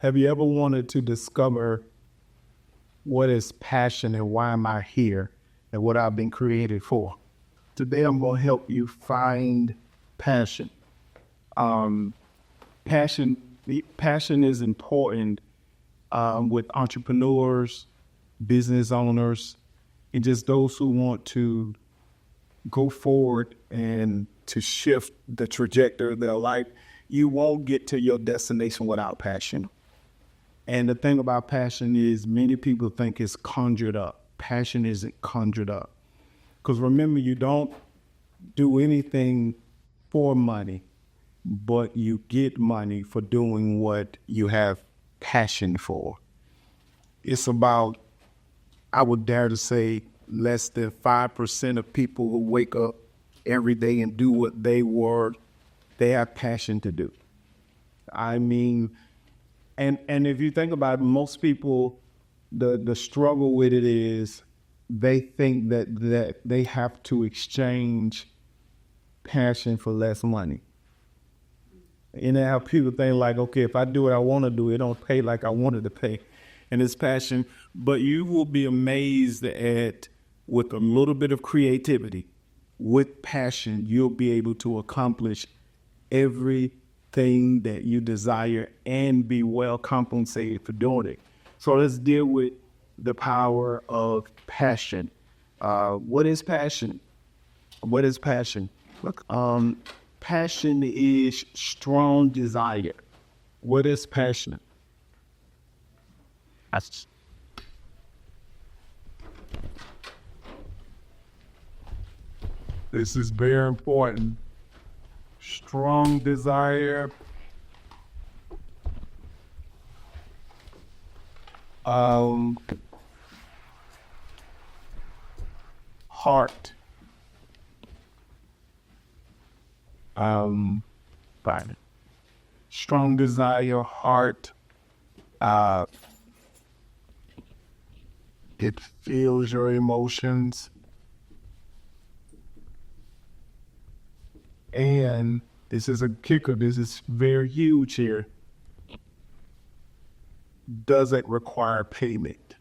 Have you ever wanted to discover what is passion and why am I here and what I've been created for? Today, I'm going to help you find passion. Um, passion is important with entrepreneurs, business owners, and just those who want to go forward and to shift the trajectory of their life. You won't get to your destination without passion. And the thing about passion is many people think it's conjured up. Passion isn't conjured up. Because remember, you don't do anything for money, but you get money for doing what you have passion for. It's about, I would dare to say, less than 5% of people who wake up every day and do what they have passion to do. I mean, and if you think about it, most people, the struggle with it is they think that they have to exchange passion for less money. And how people think like, okay, if I do what I want to do, it don't pay like I wanted to pay. And it's passion. But you will be amazed at, with a little bit of creativity, with passion, you'll be able to accomplish everything that you desire and be well compensated for doing it. So let's deal with the power of passion. What is passion? What is passion? Look, passion is strong desire. What is passion? This is very important. Strong desire. Heart. Fine. Strong desire, heart. It feels your emotions. And this is a kicker. This is very huge here. Doesn't require payment.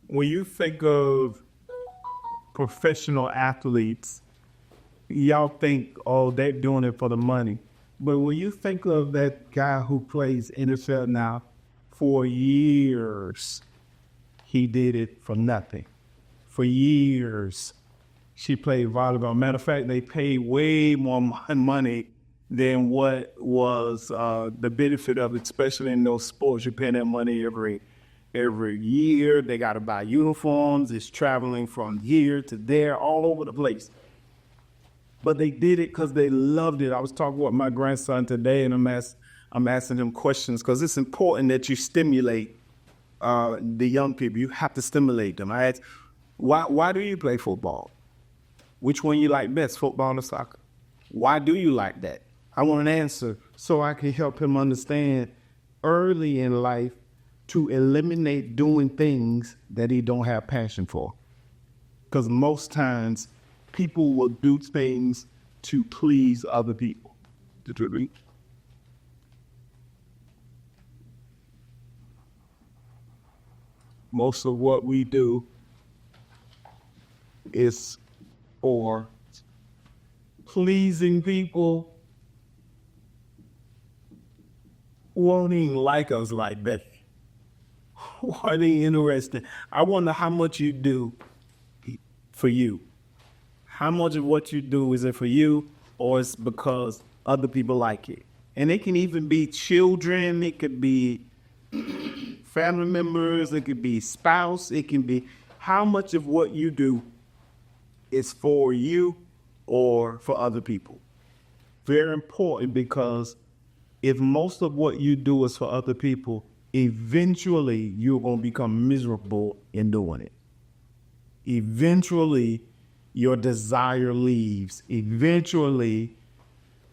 When you think of professional athletes, y'all think, oh, they're doing it for the money. But when you think of that guy who plays NFL now, for years, he did it for nothing. For years, she played volleyball. Matter of fact, they paid way more money than what was the benefit of it, especially in those sports. You're paying that money every year. They got to buy uniforms. It's traveling from here to there, all over the place. But they did it because they loved it. I was talking with my grandson today, and I'm asking him questions because it's important that you stimulate the young people. You have to stimulate them. I asked, why do you play football? Which one you like best, football or soccer? Why do you like that? I want an answer so I can help him understand early in life to eliminate doing things that he don't have passion for. Because most times people will do things to please other people. Did you agree? Most of what we do is for pleasing people who won't even like us like that. Who aren't interested? I wonder how much you do for you. How much of what you do is it for you, or it's because other people like it? And it can even be children, it could be family members, it could be spouse, it can be how much of what you do is for you or for other people. Very important, because if most of what you do is for other people, eventually you're going to become miserable in doing it. Eventually your desire leaves. Eventually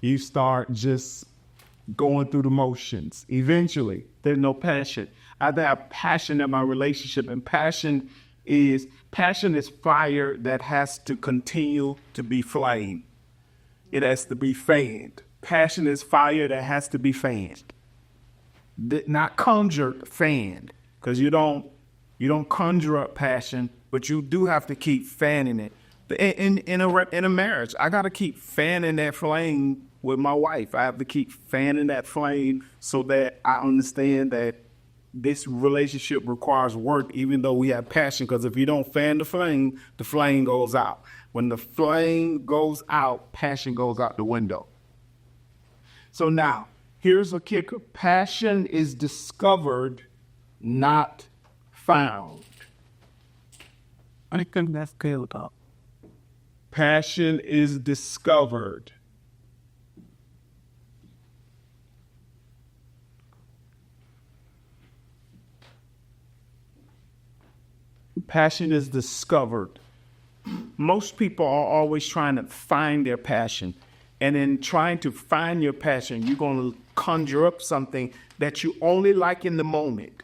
you start just going through the motions. Eventually there's no passion. I have passion in my relationship, and passion is fire that has to continue to be flame. it has to be fanned. Passion is fire that has to be fanned. Not conjured, fanned. Because you don't conjure up passion, but you do have to keep fanning it. In a marriage, I got to keep fanning that flame with my wife. I have to keep fanning that flame so that I understand that this relationship requires work, even though we have passion. Because if you don't fan the flame goes out. When the flame goes out, passion goes out the window. So now, here's a kicker. Passion is discovered, not found. I think that's good though. Passion is discovered. Passion is discovered. Most people are always trying to find their passion. And in trying to find your passion, you're going to conjure up something that you only like in the moment.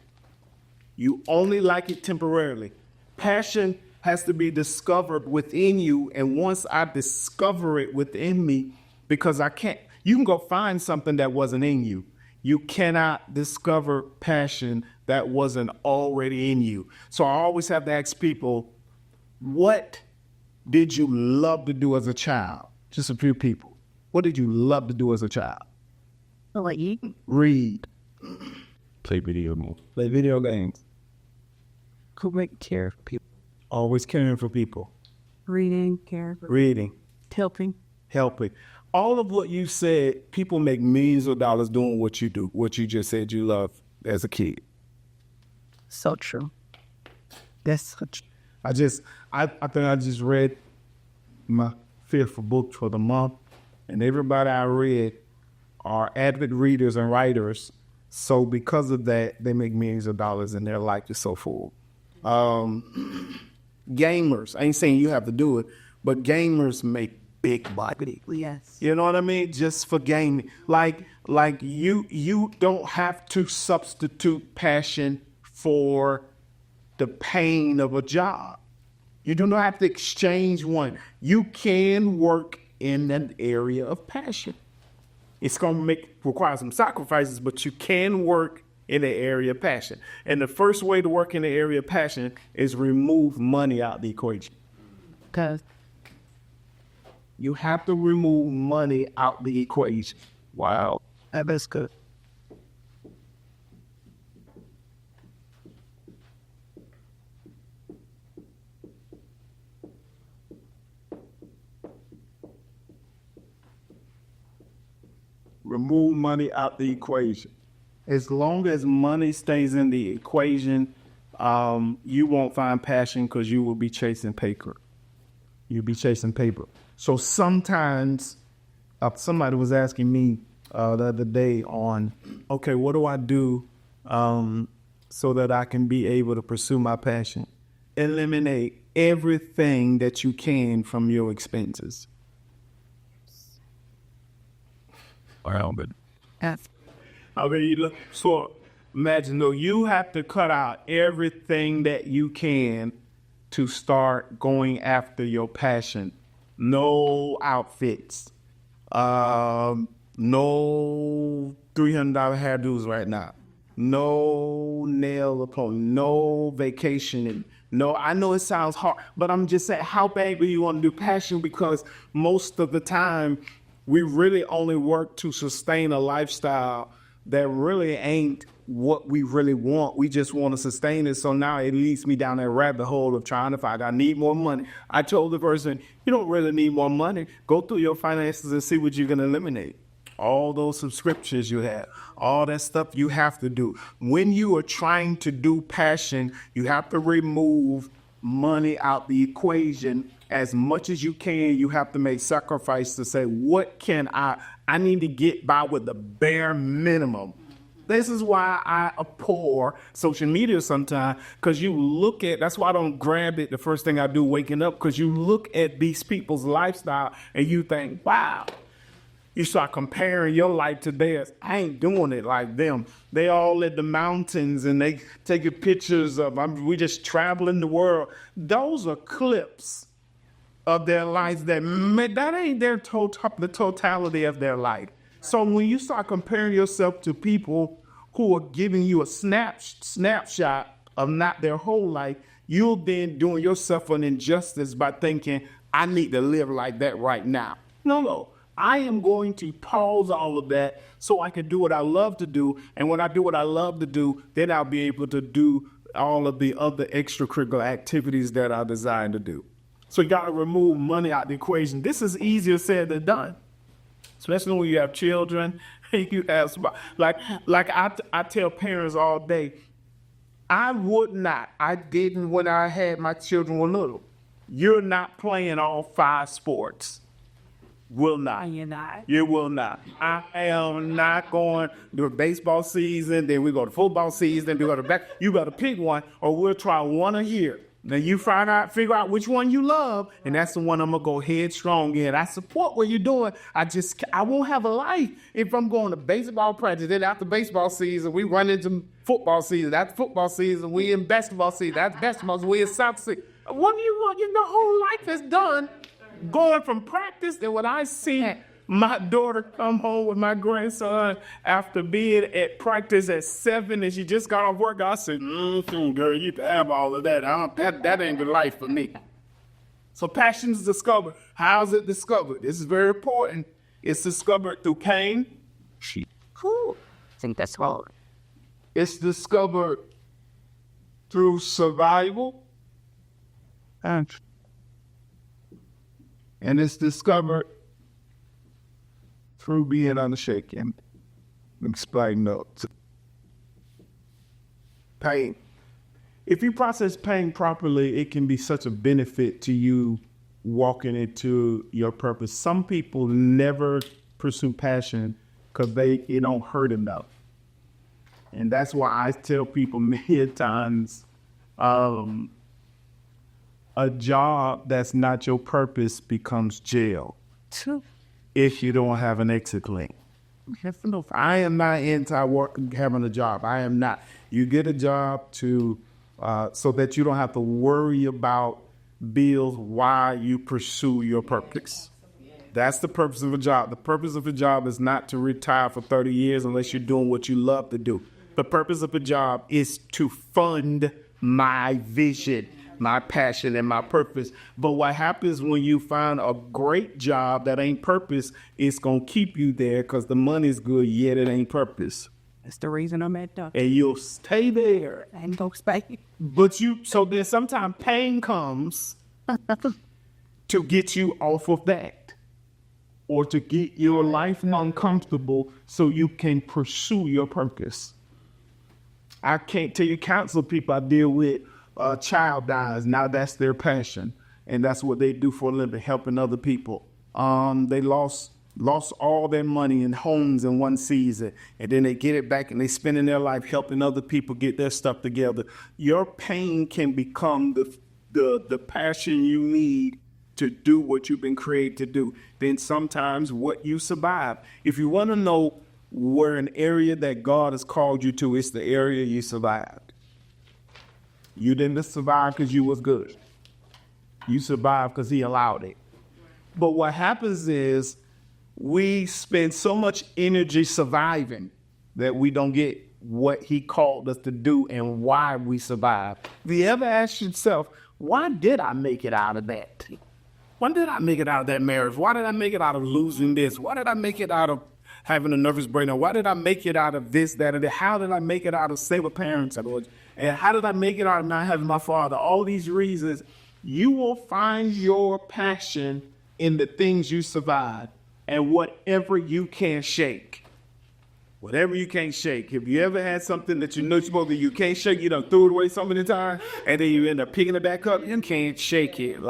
You only like it temporarily. Passion has to be discovered within you. And once I discover it within me, because you can go find something that wasn't in you. You cannot discover passion that wasn't already in you. So I always have to ask people, what did you love to do as a child? Just a few people. What did you love to do as a child? Like eat. Read. Play video games. Play video games. Who make care of people. Always caring for people. Reading, care for Reading. helping. Helping. All of what you said, people make millions of dollars doing what you do, what you just said you love as a kid. So true. That's such. I think I just read my 5th book for the month, and everybody I read are avid readers and writers. So because of that, they make millions of dollars and their life is so full. Gamers, I ain't saying you have to do it, but gamers make big money. Yes. You know what I mean? Just for gaming. Like you don't have to substitute passion for the pain of a job. You do not have to exchange one. You can work in an area of passion. It's going to require some sacrifices, but you can work in the area of passion. And the first way to work in the area of passion is remove money out the equation. Because You have to remove money out the equation. Wow. that's good. Remove money out the equation. As long as money stays in the equation, you won't find passion because you will be chasing paper. You'll be chasing paper. So sometimes somebody was asking me the other day on, okay, what do I do so that I can be able to pursue my passion? Eliminate everything that you can from your expenses. Wow, but Yes. I mean, so imagine though, you have to cut out everything that you can to start going after your passion. No outfits, no $300 hairdos right now, no nail appointment, no vacationing. No, I know it sounds hard, but I'm just saying, how bad do you want to do passion? Because most of the time, we really only work to sustain a lifestyle that really ain't what we really want. We just want to sustain it. So now it leads me down that rabbit hole of trying to find, I need more money. I told the person, you don't really need more money. Go through your finances and see what you can eliminate. All those subscriptions you have, all that stuff you have to do. When you are trying to do passion, you have to remove money out the equation as much as you can. You have to make sacrifice to say, what can I need to get by with the bare minimum. This is why I abhor social media sometimes, because you look at, that's why I don't grab it the first thing I do waking up, because you look at these people's lifestyle and you think, wow. You start comparing your life to theirs. I ain't doing it like them. They all at the mountains and they taking pictures of, we just traveling the world. Those are clips. of their lives that ain't the totality of their life. So when you start comparing yourself to people who are giving you a snapshot of not their whole life, you'll then doing yourself an injustice by thinking, I need to live like that right now. No. I am going to pause all of that so I can do what I love to do. And when I do what I love to do, then I'll be able to do all of the other extracurricular activities that I desire to do. So you got to remove money out of the equation. This is easier said than done, especially when you have children. You have like I tell parents all day, I didn't when I had my children were little. You're not playing all 5 sports. Will not. You're not. You will not. I am not going to baseball season, then we go to football season, then we go to back. You got to pick one, or we'll try one a year. Then you figure out which one you love, and that's the one I'm gonna go headstrong in. I support what you're doing. I won't have a life if I'm going to baseball practice. Then after baseball season, we run into football season. After football season, we in basketball season. After basketball season, we in soccer season. What do you want? Your whole life is done. Going from practice, and when I see my daughter come home with my grandson after being at practice at 7 and she just got off work, I said, girl, you can have all of that. That ain't the life for me. So passion is discovered. How's it discovered? This is very important. It's discovered through pain. Cool. I think that's all. It's discovered through survival. And it's discovered through being unshaken. Explain those. Pain. If you process pain properly, it can be such a benefit to you walking into your purpose. Some people never pursue passion because it don't hurt enough. And that's why I tell people many times, a job that's not your purpose becomes jail if you don't have an exit lane. I am not having a job. I am not. You get a job so that you don't have to worry about bills while you pursue your purpose. That's the purpose of a job. The purpose of a job is not to retire for 30 years unless you're doing what you love to do. The purpose of a job is to fund my vision, my passion, and my purpose. But what happens when you find a great job that ain't purpose, it's going to keep you there because the money's good, yet it ain't purpose. That's the reason I'm at Duck. And you'll stay there. And go stay. So then sometimes pain comes to get you off of that or to get your life uncomfortable so you can pursue your purpose. I can't tell you, counsel people I deal with, a child dies, now that's their passion, and that's what they do for a living, helping other people. They lost all their money and homes in one season, and then they get it back and they spending their life helping other people get their stuff together. Your pain can become the passion you need to do what you've been created to do. Then sometimes what you survive. If you want to know where an area that God has called you to, it's the area you survived. You didn't survive because you was good. You survived because he allowed it. But what happens is we spend so much energy surviving that we don't get what he called us to do and why we survive. If you ever ask yourself, why did I make it out of that? Why did I make it out of that marriage? Why did I make it out of losing this? Why did I make it out of having a nervous breakdown? Why did I make it out of this, that, and that? How did I make it out of single parents? And how did I make it out of not having my father? All these reasons. You will find your passion in the things you survive and whatever you can shake. Whatever you can't shake. If you ever had something that you know you can't shake, you done threw it away so many times, and then you end up picking it back up, you can't shake it.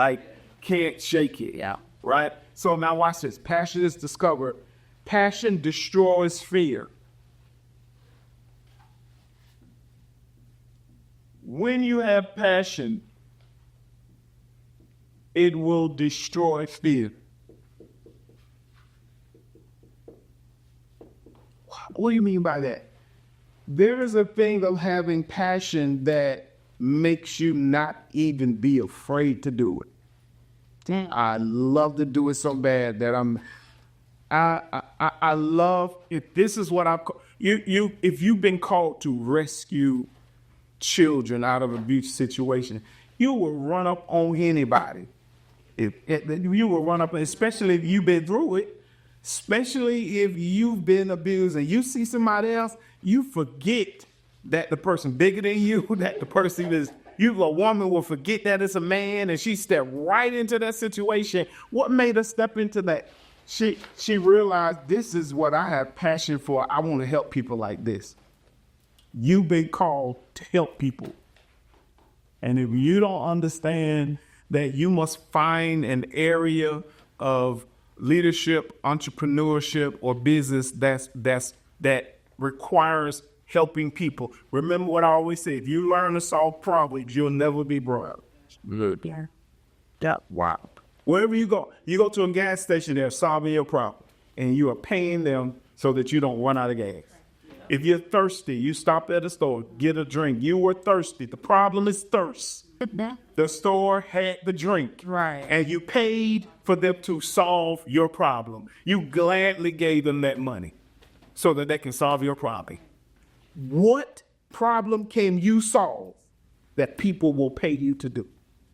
Can't shake it. Yeah. Right? So now watch this. Passion is discovered. Passion destroys fear. When you have passion, it will destroy fear. What do you mean by that? There is a thing of having passion that makes you not even be afraid to do it. I love to do it so bad that I love it. This is what if you've been called to rescue children out of abuse situation, you will run up on anybody. If you will run up, especially if you've been through it, especially if you've been abused and you see somebody else, you forget that the person bigger than you, that the person is, a woman will forget that it's a man, and she stepped right into that situation. What made her step into that? She realized, this is what I have passion for. I want to help people like this. You've been called to help people. And if you don't understand that you must find an area of leadership, entrepreneurship, or business that requires helping people. Remember what I always say, if you learn to solve problems, you'll never be broke. Good. Yeah. Yep. Wow. Wherever you go to a gas station, they're solving your problem, and you are paying them so that you don't run out of gas. If you're thirsty, you stop at a store, get a drink. You were thirsty. The problem is thirst. The store had the drink. Right. And you paid for them to solve your problem. You gladly gave them that money so that they can solve your problem. What problem can you solve that people will pay you to do?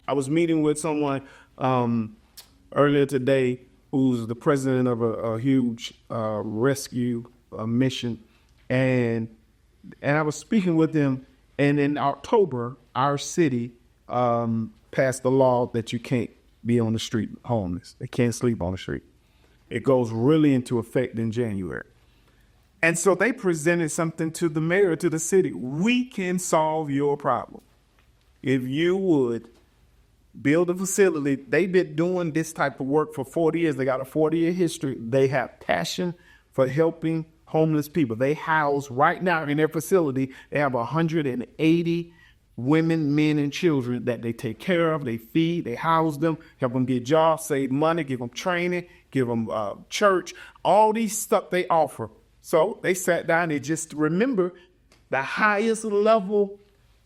I was meeting with someone earlier today who's the president of a huge rescue mission, and I was speaking with him, and in October, our city passed a law that you can't be on the street homeless. They can't sleep on the street. It goes really into effect in January. And so they presented something to the mayor, to the city. We can solve your problem. If you would build a facility, they've been doing this type of work for 40 years. They got a 40-year history. They have passion for helping homeless people. They house right now in their facility, they have 180 women, men, and children that they take care of, they feed, they house them, help them get jobs, save money, give them training, give them church, all these stuff they offer. So they sat down and just remember the highest level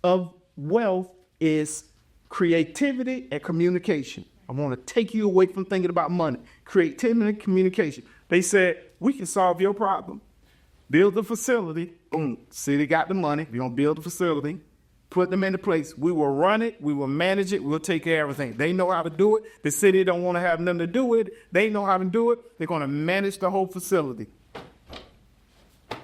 of wealth is creativity and communication. I want to take you away from thinking about money. Creativity and communication. They said, we can solve your problem. Build the facility. Boom. City got the money. We're going to build the facility. Put them into place. We will run it. We will manage it. We'll take care of everything. They know how to do it. The city don't want to have nothing to do with it. They know how to do it. They're going to manage the whole facility.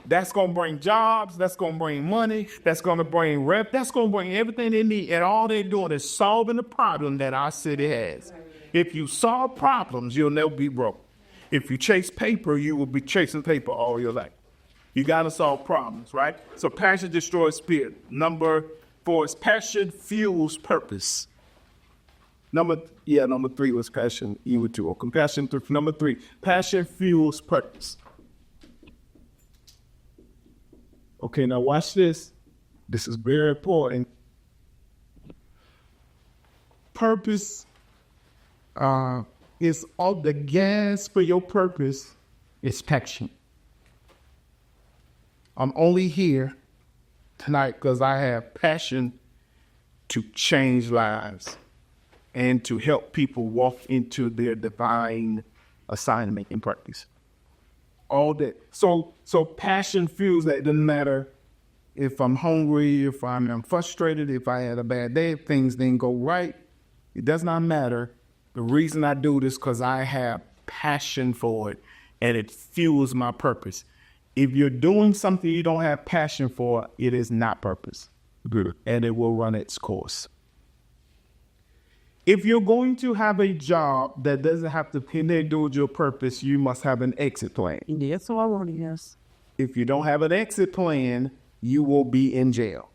That's going to bring jobs. That's going to bring money. That's going to bring rep. That's going to bring everything they need. And all they're doing is solving the problem that our city has. If you solve problems, you'll never be broke. If you chase paper, you will be chasing paper all your life. You got to solve problems, right? So passion destroys spirit. Number 4 is passion fuels purpose. Number 3 was passion. You would too. Compassion. Number 3, passion fuels purpose. Okay, now watch this. This is very important. Purpose is all the gas for your purpose is passion. I'm only here tonight because I have passion to change lives and to help people walk into their divine assignment and purpose. All that. So passion fuels that. It doesn't matter if I'm hungry, if I'm frustrated, if I had a bad day, if things didn't go right. It does not matter. The reason I do this because I have passion for it, and it fuels my purpose. If you're doing something you don't have passion for, it is not purpose. Good. And it will run its course. If you're going to have a job that doesn't have to connect with your purpose, you must have an exit plan. Yes, so I want yes. If you don't have an exit plan, you will be in jail.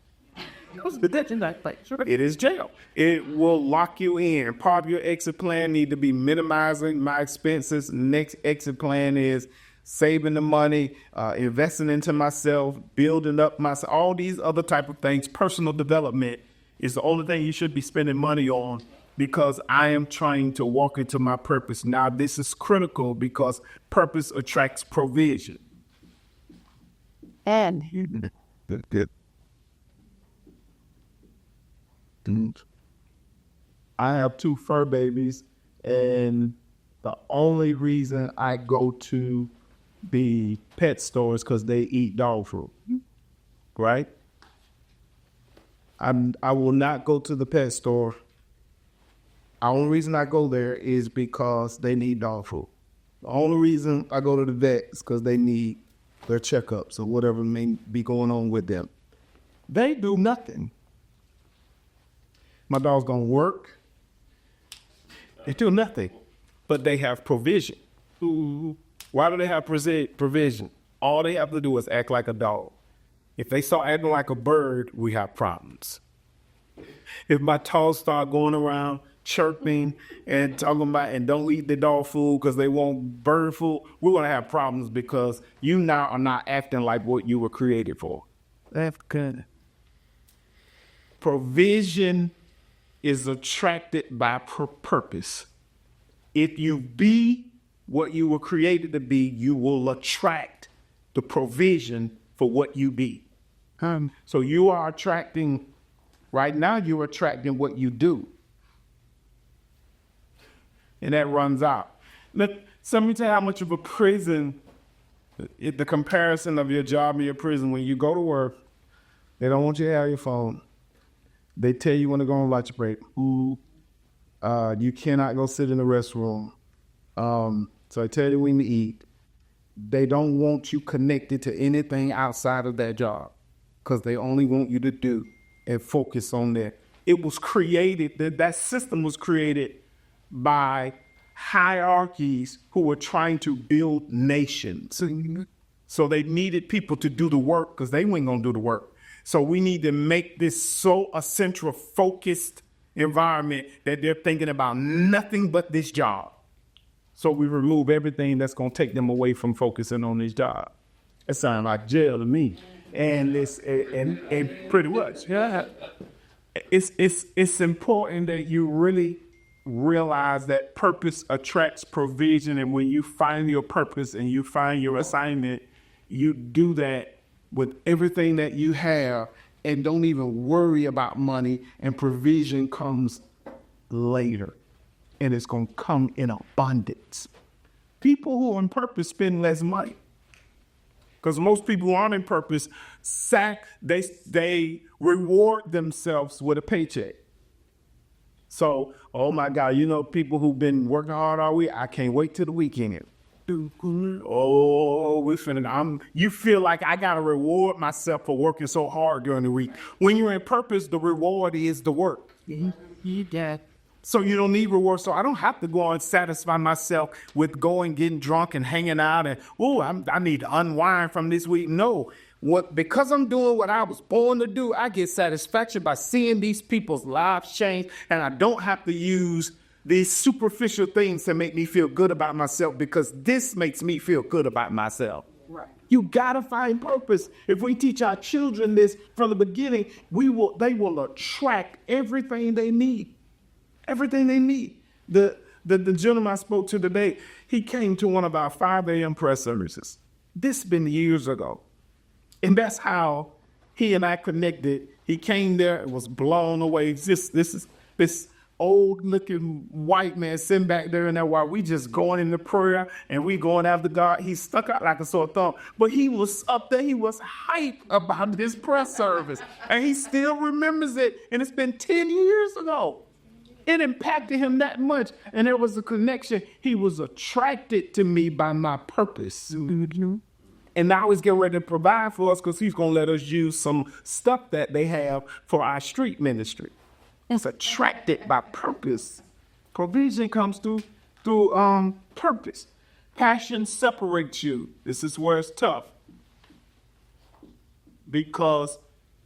It is jail. It will lock you in. Part of your exit plan need to be minimizing my expenses. Next exit plan is saving the money, investing into myself, building up myself, all these other type of things. Personal development is the only thing you should be spending money on, because I am trying to walk into my purpose. Now, this is critical because purpose attracts provision. And Good. I have 2 fur babies, And the only reason I go to the pet store is because they eat dog food, right? I will not go to the pet store. The only reason I go there is because they need dog food. The only reason I go to the vet is because they need their checkups or whatever may be going on with them. They do nothing. My dog's gonna work. They do nothing. But they have provision. Why do they have provision? All they have to do is act like a dog. If they start acting like a bird, we have problems. If my dogs start going around chirping and talking about and don't eat the dog food because they want bird food, we're gonna have problems because you now are not acting like what you were created for. That's good. Provision is attracted by purpose. If you be what you were created to be, you will attract the provision for what you be. So you are attracting, right now you're attracting what you do. And that runs out. Let me tell you how much of a prison, the comparison of your job and your prison, when you go to work, they don't want you to have your phone. They tell you when to go on lunch break. You cannot go sit in the restroom. So I tell you when to eat. They don't want you connected to anything outside of that job because they only want you to do and focus on that. It was created, that system was created by hierarchies who were trying to build nations. So they needed people to do the work because they weren't going to do the work. So we need to make this so a central focused environment that they're thinking about nothing but this job. So we remove everything that's going to take them away from focusing on this job. It sounds like jail to me. And it's and pretty much, yeah. It's important that you really realize that purpose attracts provision, and when you find your purpose and you find your assignment, you do that with everything that you have and don't even worry about money, and provision comes later, and it's going to come in abundance. People who are on purpose spend less money. Because most people who aren't in purpose, they reward themselves with a paycheck. So, oh my God, people who've been working hard all week, I can't wait till the weekend. Oh, you feel like I got to reward myself for working so hard during the week. When you're in purpose, the reward is the work. Yeah. So you don't need reward. So I don't have to go and satisfy myself with going, getting drunk and hanging out and, I need to unwind from this week. No, because I'm doing what I was born to do, I get satisfaction by seeing these people's lives change, and I don't have to use these superficial things to make me feel good about myself because this makes me feel good about myself. Right. You gotta find purpose. If we teach our children this from the beginning, they will attract everything they need. Everything they need. The gentleman I spoke to today, he came to one of our 5 a.m. press services. This been years ago. And that's how he and I connected. He came there and was blown away. This old looking white man sitting back there in there while we just going into prayer and we going after God. He stuck out like a sore thumb. But he was up there. He was hyped about this press service. And he still remembers it. And it's been 10 years ago. It impacted him that much. And there was a connection. He was attracted to me by my purpose. Mm-hmm. And now he's getting ready to provide for us because he's going to let us use some stuff that they have for our street ministry. It's attracted by purpose. Provision comes through purpose. Passion separates you. This is where it's tough. Because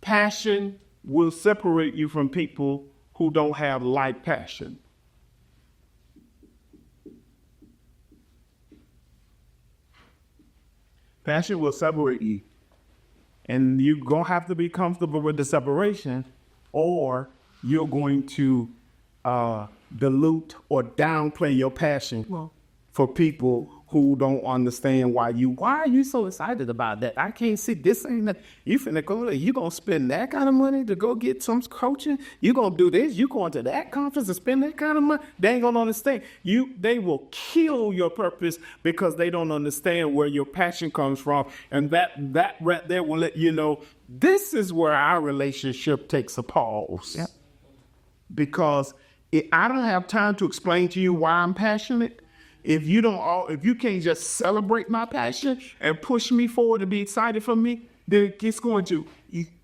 passion will separate you from people who don't have like passion. Passion will separate you. And you're going to have to be comfortable with the separation, or you're going to dilute or downplay your passion for people who don't understand why are you so excited about that? I can't see this ain't that. You finna go there, you gonna spend that kind of money to go get some coaching? You gonna do this? You going to that conference and spend that kind of money? They ain't gonna understand. They will kill your purpose because they don't understand where your passion comes from. And that right there will let you know this is where our relationship takes a pause. Yep. Because I don't have time to explain to you why I'm passionate. If you can't just celebrate my passion and push me forward to be excited for me, then it's going to.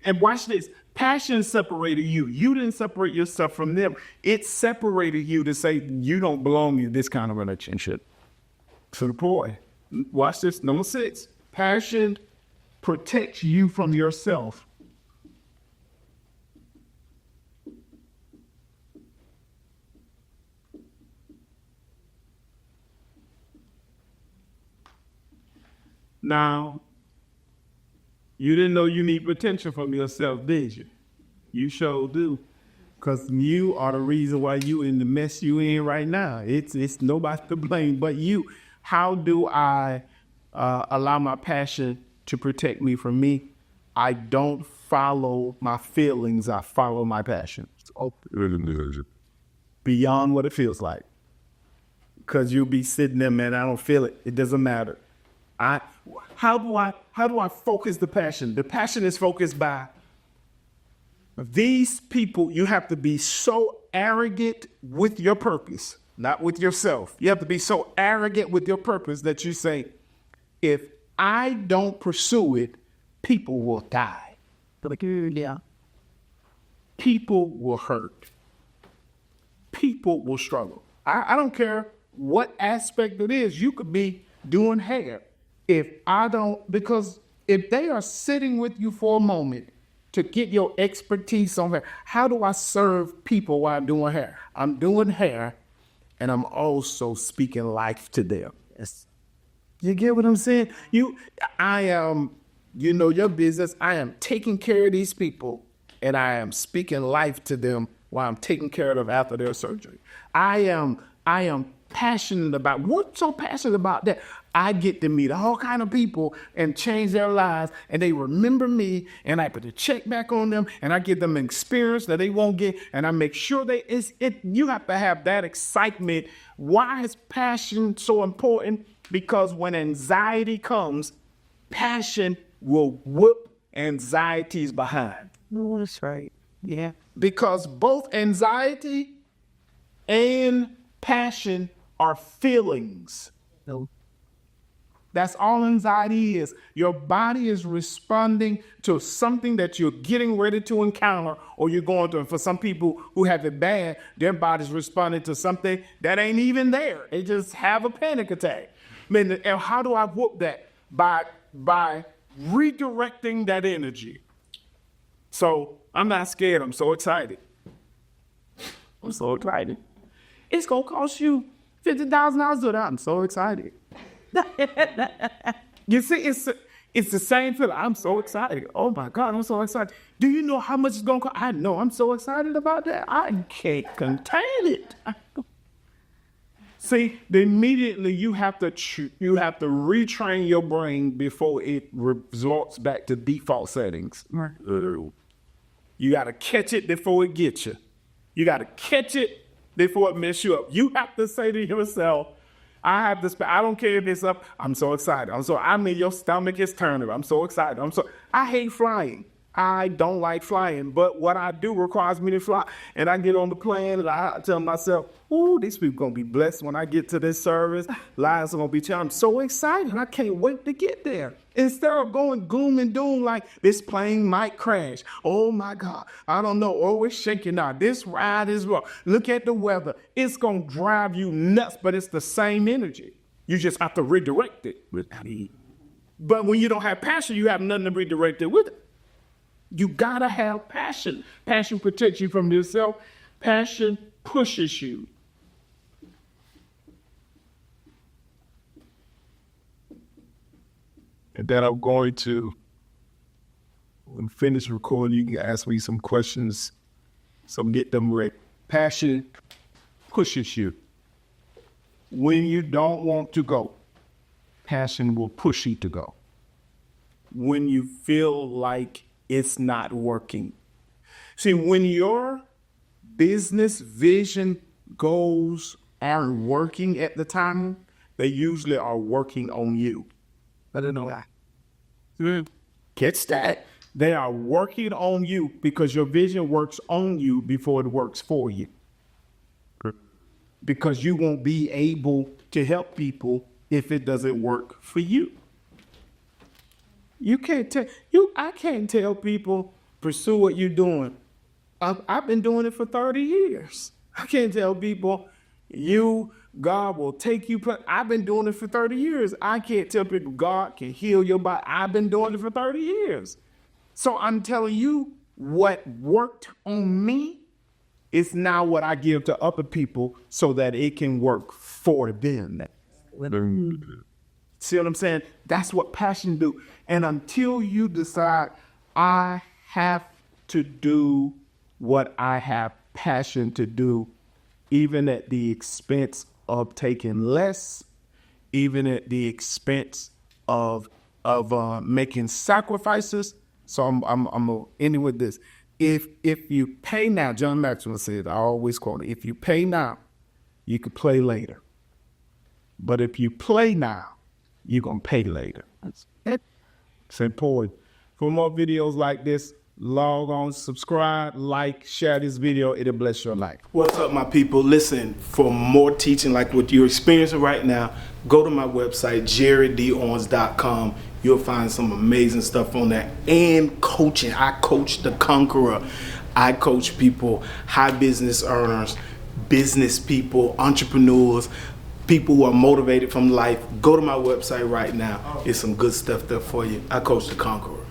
And watch this. Passion separated you. You didn't separate yourself from them. It separated you to say you don't belong in this kind of relationship. So the boy, watch this. Number 6. Passion protects you from yourself. Now, you didn't know you need protection from yourself, did you? You sure do. Because you are the reason why you in the mess you in right now. It's nobody to blame but you. How do I allow my passion to protect me from me? I don't follow my feelings. I follow my passion. Beyond what it feels like. Because you'll be sitting there, man, I don't feel it. It doesn't matter. How do I focus the passion? The passion is focused by these people. You have to be so arrogant with your purpose, not with yourself. You have to be so arrogant with your purpose that you say, if I don't pursue it, people will die. Yeah. People will hurt. People will struggle. I don't care what aspect it is. You could be doing hair. Because if they are sitting with you for a moment to get your expertise on hair, how do I serve people while I'm doing hair? I'm doing hair and I'm also speaking life to them. Yes. You get what I'm saying? I am, your business. I am taking care of these people and I am speaking life to them while I'm taking care of them after their surgery. I am passionate about, what's so passionate about that? I get to meet all kind of people and change their lives, and they remember me, and I put a check back on them, and I give them an experience that they won't get, and I make sure you have to have that excitement. Why is passion so important? Because when anxiety comes, passion will whoop anxieties behind. No, that's right. Yeah. Because both anxiety and passion are feelings. No. That's all anxiety is. Your body is responding to something that you're getting ready to encounter or you're going through. And for some people who have it bad, their body's responding to something that ain't even there. They just have a panic attack. And how do I whoop that? By redirecting that energy. So I'm not scared. I'm so excited. I'm so excited. It's going to cost you $50,000 to do that. I'm so excited. You see, it's the same feeling. I'm so excited. Oh my God, I'm so excited. Do you know how much it's gonna cost? I know. I'm so excited about that. I can't contain it. See, immediately you have to retrain your brain before it resorts back to default settings. Right. You got to catch it before it gets you. You got to catch it before it messes you up. You have to say to yourself, I don't care if it's up. I'm so excited. Your stomach is turning. I'm so excited. I hate flying. I don't like flying, but what I do requires me to fly. And I get on the plane and I tell myself, ooh, these people going to be blessed when I get to this service. Lives are going to be changed. I'm so excited. I can't wait to get there. Instead of going gloom and doom like this plane might crash. Oh my God. I don't know. Oh, it's shaking now. This ride is wrong. Look at the weather. It's going to drive you nuts, but it's the same energy. You just have to redirect it. But when you don't have passion, you have nothing to redirect it with. You gotta have passion. Passion protects you from yourself. Passion pushes you. And then I'm going to, when finish recording, you can ask me some questions. So get them ready. Passion pushes you when you don't want to go. passion will push you to go. When you feel like it's not working. See, when your business vision goals aren't working at the time, they usually are working on you. I don't know that. Catch that. They are working on you because your vision works on you before it works for you. Because you won't be able to help people if it doesn't work for you. You can't tell I can't tell people pursue what you're doing. I've been doing it for 30 years. I can't tell people God will take you. I've been doing it for 30 years. I can't tell people God can heal your body. I've been doing it for 30 years. So I'm telling you what worked on me is now what I give to other people so that it can work for them. See what I'm saying? That's what passion do. And until you decide I have to do what I have passion to do, even at the expense of taking less, even at the expense of making sacrifices. So I'm gonna end with this. If you pay now, John Maxwell said, I always quote it, if you pay now, you can play later. But if you play now, you're gonna pay later. It's important. For more videos like this, log on, subscribe, like, share this video. It'll bless your life. What's up, my people? Listen, for more teaching like what you're experiencing right now, go to my website, jerrydowens.com. You'll find some amazing stuff on there. And coaching. I coach the conqueror. I coach people, high business earners, business people, entrepreneurs, people who are motivated from life. Go to my website right now. It's some good stuff there for you. I coach the conqueror.